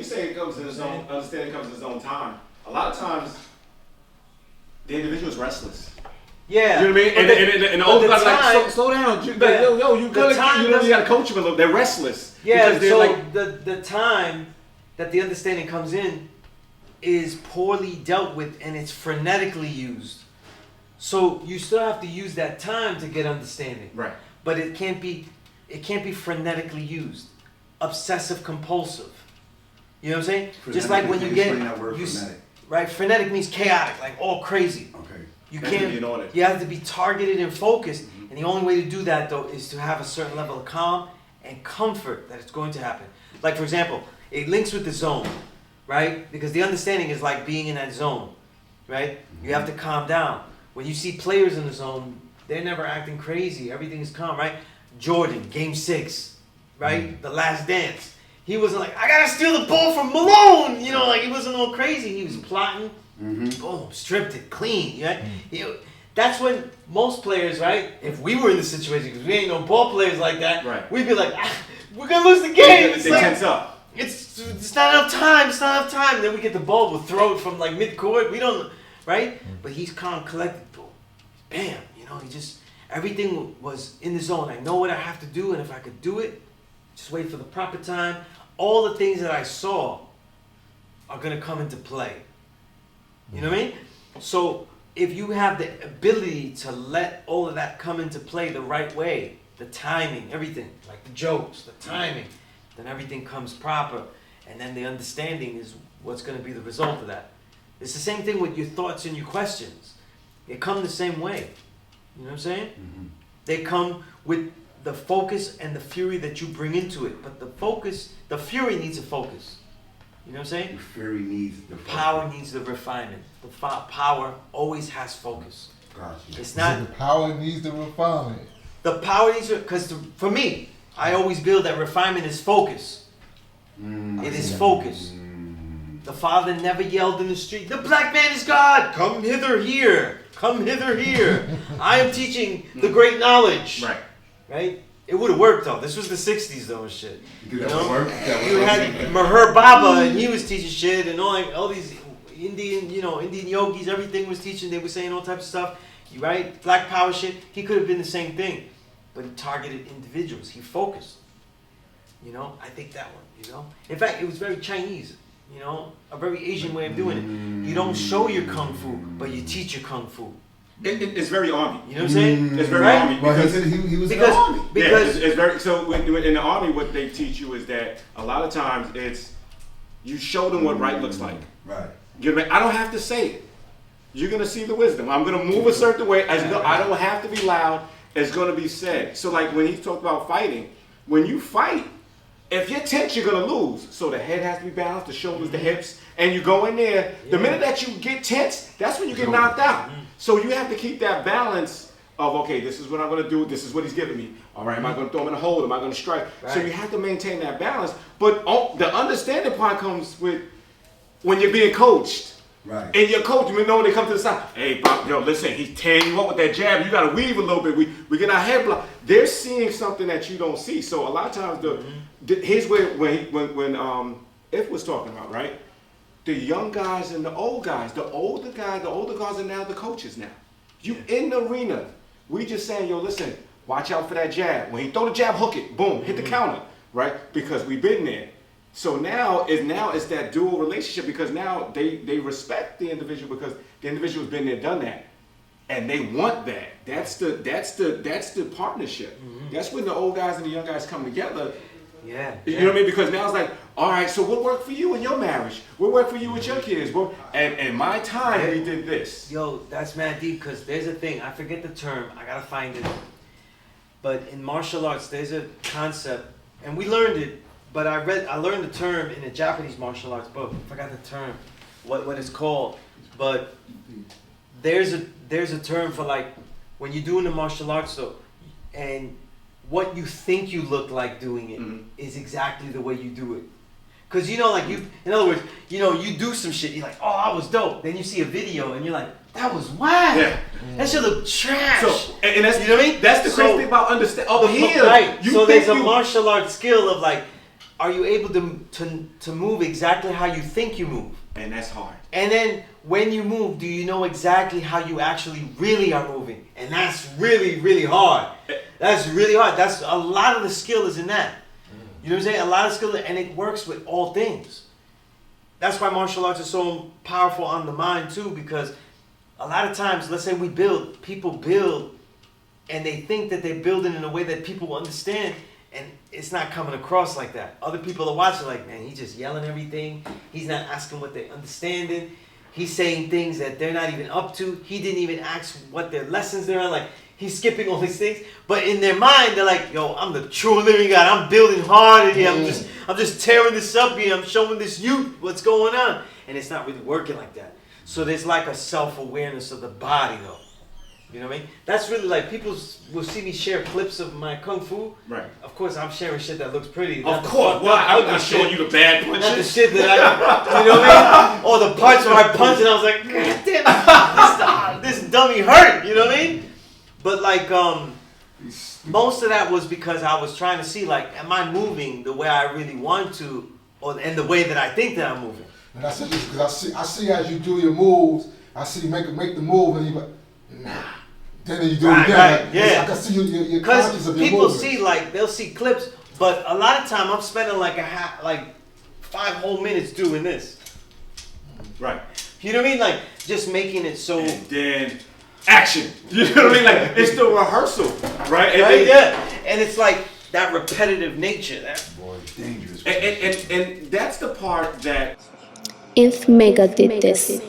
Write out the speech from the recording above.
You say it comes in its own, understanding comes in its own time. A lot of times, the individual is restless. Yeah. You know what I mean? And the old guys are like, slow down. You gotta coach them a little. They're restless. Yeah, so like, the time that the understanding comes in is poorly dealt with and it's frenetically used. So you still have to use that time to get understanding. Right. But it can't be frenetically used. Obsessive compulsive. You know what I'm saying? Frenetic, just like when you get frenetic. Right, frenetic means chaotic, like all crazy. Okay. You can't. You have to be targeted and focused, and the only way to do that though is to have a certain level of calm and comfort that it's going to happen. Like for example, it links with the zone, right? Because the understanding is like being in that zone, right? You have to calm down. When you see players in the zone, they're never acting crazy. Everything is calm, right? Jordan, Game 6, right? The Last Dance. He wasn't like, I gotta steal the ball from Malone. You know, like he wasn't all crazy. He was plotting. Boom, stripped it clean. Right? That's when most players, right? If we were in the situation, because we ain't no ball players like that, right. We'd be like, we're gonna lose the game. They tense up. It's not enough time. It's not enough time. And then we get the ball, we'll throw it from like mid-court. We don't, right? But he's calm, collected. Boom, bam. You know, everything was in the zone. I know what I have to do, and if I could do it, just wait for the proper time. All the things that I saw are gonna come into play. You know what I mean? So if you have the ability to let all of that come into play the right way, the timing, everything, like the jokes, the timing, then everything comes proper. And then the understanding is what's going to be the result of that. It's the same thing with your thoughts and your questions. They come the same way. You know what I'm saying? Mm-hmm. They come with the focus and the fury that you bring into it. But the fury needs a focus. You know what I'm saying? The fury needs the power needs the refinement. The power always has focus. Gotcha. It's not. So the power needs the refinement. The power needs because for me, I always build that refinement is focus. It is focus. The father never yelled in the street, "The black man is God. Come hither here. Come hither here. I am teaching the great knowledge." Right. Right. It would have worked though. This was the '60s though and shit. You know? You had Meher Baba and he was teaching shit and all these Indian yogis. Everything was teaching. They were saying all types of stuff. You right? Black power shit. He could have been the same thing, but he targeted individuals. He focused. You know, I think that one. You know, in fact, it was very Chinese. You know, a very Asian way of doing it. You don't show your kung fu, but you teach your kung fu. It's very army. You know what I'm saying? It's very right? army because he was in the army. Because it's very so. When in the army, what they teach you is that a lot of times it's you show them what right looks like. Right. You know what I mean? I don't have to say it. You're gonna see the wisdom. I'm gonna move a certain way. I don't have to be loud. It's gonna be said. So like when he talked about fighting, when you fight, if you're tense, you're gonna lose. So the head has to be balanced, the shoulders, the hips, and you go in there. The minute that you get tense, that's when you get knocked out. So you have to keep that balance of, okay, this is what I'm gonna do, this is what he's giving me. All right, am I gonna throw him in a hold? Am I gonna strike? Right. So you have to maintain that balance. But the understanding part comes with when you're being coached. Right. And your coach, you know, when they come to the side, hey, Bob, yo, listen, he's tearing you up with that jab. You gotta weave a little bit. We get our head blocked. They're seeing something that you don't see. So a lot of times, here's where when If was talking about, right? The young guys and the old guys. The older guys are now the coaches now. You in the arena. We just saying, yo, listen, watch out for that jab. When he throw the jab, hook it, boom, hit the counter, right? Because we've been there. So now it's that dual relationship because now they respect the individual because the individual's been there, done that, and they want that. That's the partnership. That's when the old guys and the young guys come together. Yeah. You know what I mean? Because now it's like, all right, so what worked for you in your marriage? What worked for you with your kids? And my time, we did this. Yo, that's mad deep because there's a thing. I forget the term. I gotta find it. But in martial arts, there's a concept, and we learned it. But I learned the term in a Japanese martial arts book. I forgot the term, what it's called. But there's a term for like when you're doing the martial arts though, and what you think you look like doing it is exactly the way you do it. Cause you know, like in other words, you know, you do some shit, you're like, oh, I was dope. Then you see a video and you're like, that was whack. Yeah. That shit look trash. So, and that's, you know what I mean? That's the crazy thing about understanding. Up here, right. you so think there's a martial arts skill of like, are you able to move exactly how you think you move? And that's hard. And then when you move, do you know exactly how you actually really are moving? And that's really, really hard. That's really hard. That's a lot of the skill is in that. You know what I'm saying? A lot of skill, and it works with all things. That's why martial arts is so powerful on the mind too, because a lot of times, let's say people build, and they think that they're building in a way that people will understand, and it's not coming across like that. Other people are watching like, man, he's just yelling everything. He's not asking what they're understanding. He's saying things that they're not even up to. He didn't even ask what their lessons they're on. Like, he's skipping all these things. But in their mind, they're like, yo, I'm the true living God. I'm building hard in here. I'm just tearing this up here. I'm showing this youth what's going on. And it's not really working like that. So there's like a self-awareness of the body, though. You know what I mean? That's really like, people will see me share clips of my kung fu. Right. Of course, I'm sharing shit that looks pretty. Of course. Why? I'm not showing you the bad punches. Not the shit that I, you know what I mean? Or the parts where I punch and I was like, God damn, this dummy hurt. You know what I mean? But like, most of that was because I was trying to see, like, am I moving the way I really want to, and the way that I think that I'm moving? And I said this because I see as you do your moves, I see you make the move and you like, nah. Then you do it again. Right, like, yeah. I can see you're conscious of your people movement. see, like, they'll see clips, but a lot of time I'm spending like 5 whole minutes doing this. Right. You know what I mean? Like, just making it so. And then action. You know what I mean? Like, it's the rehearsal, right? Right, yeah. And it's like that repetitive nature. That Boy, dangerous. And that's the part that If Mega did this.